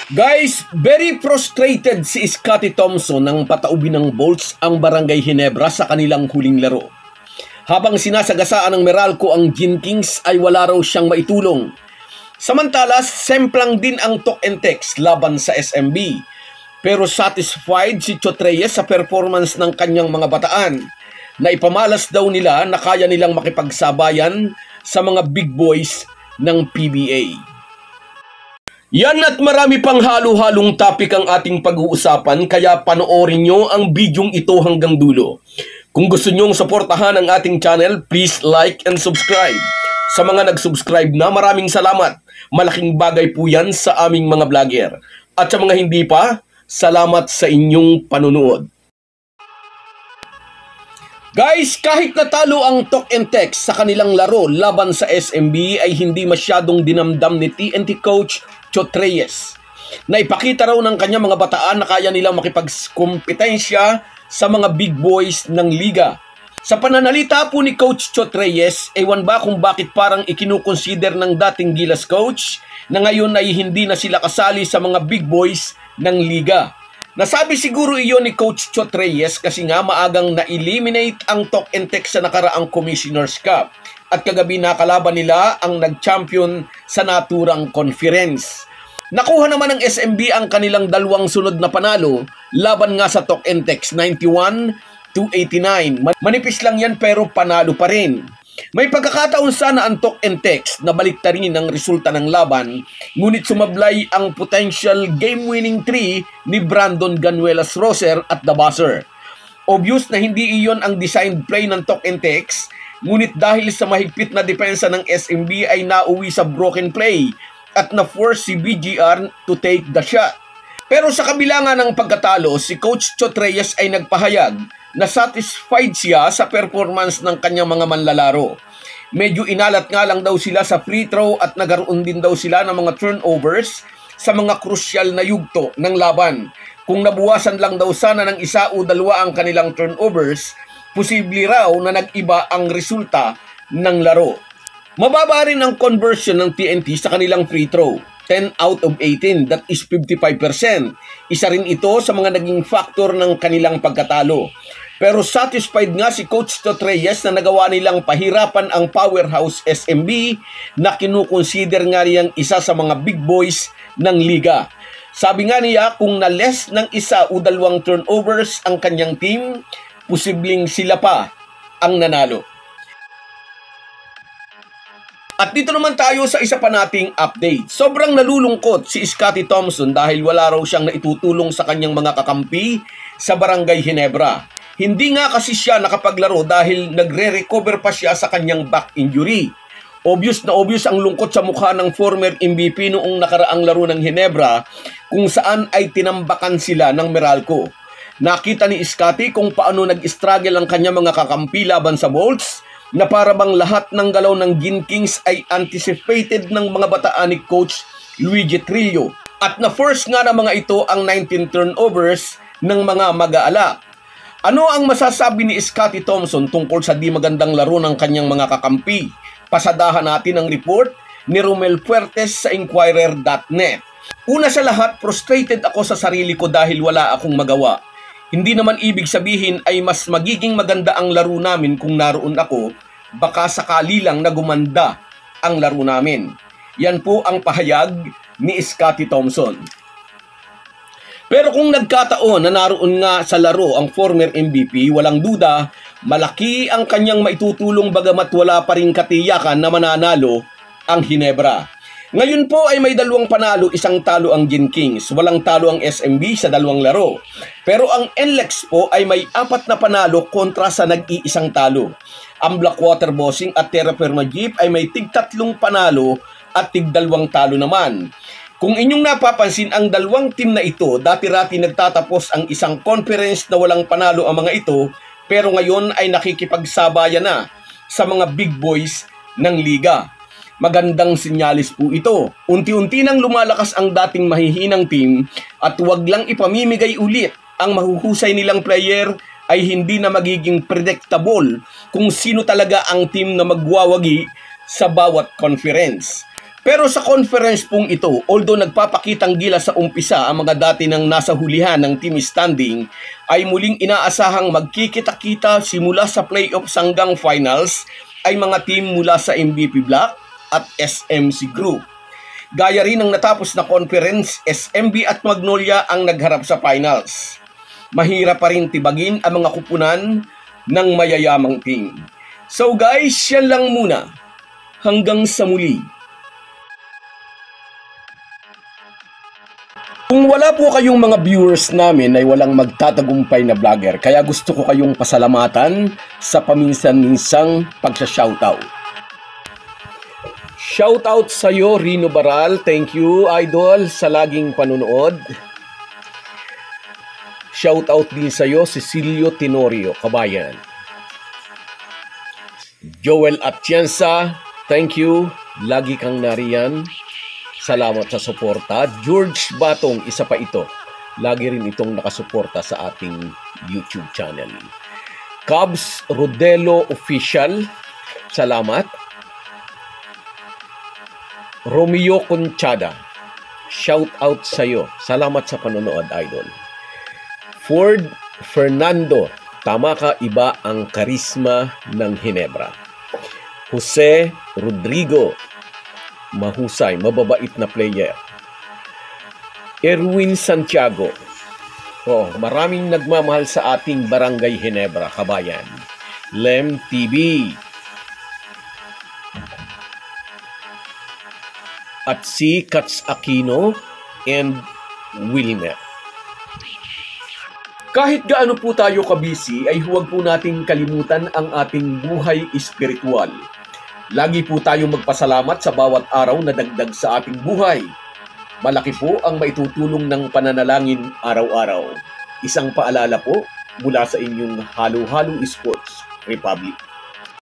Guys, very frustrated si Scottie Thompson nang pataubin ng Bolts ang Barangay Ginebra sa kanilang huling laro. Habang sinasagasaan ng Meralco ang Gin Kings ay wala raw siyang maitulong. Samantala, semplang din ang talk and text laban sa SMB. Pero satisfied si Chot Reyes sa performance ng kanyang mga bataan na ipamalas daw nila na kaya nilang makipagsabayan sa mga big boys ng PBA. Yan at marami pang halo-halong topic ang ating pag-uusapan, kaya panoorin nyo ang bidyong ito hanggang dulo. Kung gusto nyong suportahan ang ating channel, please like and subscribe. Sa mga nag-subscribe na, maraming salamat. Malaking bagay po yan sa aming mga vlogger. At sa mga hindi pa, salamat sa inyong panunood. Guys, kahit natalo ang talk and text sa kanilang laro laban sa SMB ay hindi masyadong dinamdam ni TNT coach Chot Reyes. Naipakita raw ng kanyang mga bataan na kaya nilang makipagkompetensya sa mga big boys ng liga. Sa pananalita po ni Coach Chot Reyes, ewan ba kung bakit parang ikinukonsider ng dating Gilas coach na ngayon ay hindi na sila kasali sa mga big boys ng liga. Nasabi siguro iyon ni Coach Chot Reyes kasi nga maagang na-eliminate ang talk and text sa nakaraang Commissioner's Cup. At kagabi nakalaban nila ang nag-champion sa naturang conference. Nakuha naman ng SMB ang kanilang dalawang sunod na panalo laban nga sa talk and text 91-89. Manipis lang yan pero panalo pa rin. May pagkakataon sana ang talk and text na baliktarin ang resulta ng laban, ngunit sumablay ang potential game-winning 3 ni Brandon Ganuelas-Roser at the buzzer. Obvious na hindi iyon ang designed play ng talk and text, ngunit dahil sa mahigpit na depensa ng SMB ay nauwi sa broken play at na-force si BGR to take the shot. Pero sa kabila nga ng pagkatalo, si Coach Chot Reyes ay nagpahayag na satisfied siya sa performance ng kanyang mga manlalaro. Medyo inalat nga lang daw sila sa free throw at nagaroon din daw sila ng mga turnovers sa mga krusyal na yugto ng laban. Kung nabuwasan lang daw sana ng isa o dalawa ang kanilang turnovers, posible raw na nag-iba ang resulta ng laro. Mababa rin ang conversion ng TNT sa kanilang free throw. 10 out of 18, that is 55%. Isa rin ito sa mga naging factor ng kanilang pagkatalo. Pero satisfied nga si Coach Chot Reyes na nagawa nilang pahirapan ang powerhouse SMB na kinukonsider nga niyang isa sa mga big boys ng liga. Sabi nga niya kung na less ng isa o dalawang turnovers ang kanyang team, posibleng sila pa ang nanalo. At dito naman tayo sa isa pa nating update. Sobrang nalulungkot si Scottie Thompson dahil wala raw siyang naitutulong sa kanyang mga kakampi sa Barangay Ginebra. Hindi nga kasi siya nakapaglaro dahil nagre-recover pa siya sa kanyang back injury. Obvious na obvious ang lungkot sa mukha ng former MVP noong nakaraang laro ng Ginebra kung saan ay tinambakan sila ng Meralco. Nakita ni Scottie kung paano nag-struggle ang kanyang mga kakampi laban sa Bolts, na para bang lahat ng galaw ng Gin Kings ay anticipated ng mga bataan ni Coach Luigi Trillo. At na-force nga ng mga ito ang 19 turnovers ng mga mag-aala. Ano ang masasabi ni Scottie Thompson tungkol sa di magandang laro ng kanyang mga kakampi? Pasadahan natin ang report ni Romel Fuertes sa Inquirer.net. Una sa lahat, frustrated ako sa sarili ko dahil wala akong magawa. Hindi naman ibig sabihin ay mas magiging maganda ang laro namin kung naroon ako, baka sakali lang na gumanda ang laro namin. Yan po ang pahayag ni Scottie Thompson. Pero kung nagkataon na naroon nga sa laro ang former MVP, walang duda, malaki ang kanyang maitutulong bagamat wala pa ring katiyakan na mananalo ang Ginebra. Ngayon po ay may dalawang panalo, isang talo ang Gin Kings. Walang talo ang SMB sa dalawang laro. Pero ang NLEX po ay may 4 na panalo kontra sa nag-iisang talo. Ang Blackwater Bossing at Terra Firma Jeep ay may tig-3 panalo at tig-2 talo naman. Kung inyong napapansin, ang dalawang team na ito, dati-rati nagtatapos ang isang conference na walang panalo ang mga ito, pero ngayon ay nakikipagsabayan na sa mga big boys ng liga. Magandang sinyalis po ito. Unti-unti nang lumalakas ang dating mahihinang team at huwag lang ipamimigay ulit ang mahuhusay nilang player ay hindi na magiging predictable kung sino talaga ang team na magwawagi sa bawat conference. Pero sa conference pong ito, although nagpapakitang gilas sa umpisa ang mga dati nang nasa hulihan ng team standing, ay muling inaasahang magkikita-kita simula sa playoffs hanggang finals ay mga team mula sa MVP Block at SMC Group. Gaya rin ng natapos na conference, SMB at Magnolia ang nagharap sa finals. Mahirap pa rin tibagin ang mga kupunan ng mayayamang team. So guys, yan lang muna. Hanggang sa muli. Kung wala po kayong mga viewers namin ay walang magtatagumpay na vlogger, kaya gusto ko kayong pasalamatan sa paminsan-minsang pagsha-shoutout. Shoutout sa iyo, Rino Baral. Thank you, idol, sa laging panonood. Shoutout din sa iyo, Cecilio Tenorio, kabayan. Joel Atienza, thank you. Lagi kang nariyan. Salamat sa suporta. George Batong, isa pa ito. Lagi rin itong nakasuporta sa ating YouTube channel. Cubs Rodelo Official, salamat. Romeo Conchada, shout out sa iyo. Salamat sa panonood, idol. Ford Fernando, tama ka, iba ang karisma ng Ginebra. Jose Rodrigo, mahusay, mababait na player. Erwin Santiago, maraming nagmamahal sa ating Barangay Ginebra, kabayan. Lem TV. At si Kats Aquino and Wilmer. Kahit gaano po tayo kabisi, ay huwag po nating kalimutan ang ating buhay espiritual. Lagi po tayong magpasalamat sa bawat araw na dagdag sa ating buhay. Malaki po ang maitutulong ng pananalangin araw-araw. Isang paalala po mula sa inyong Halo-Halo Sports Republic.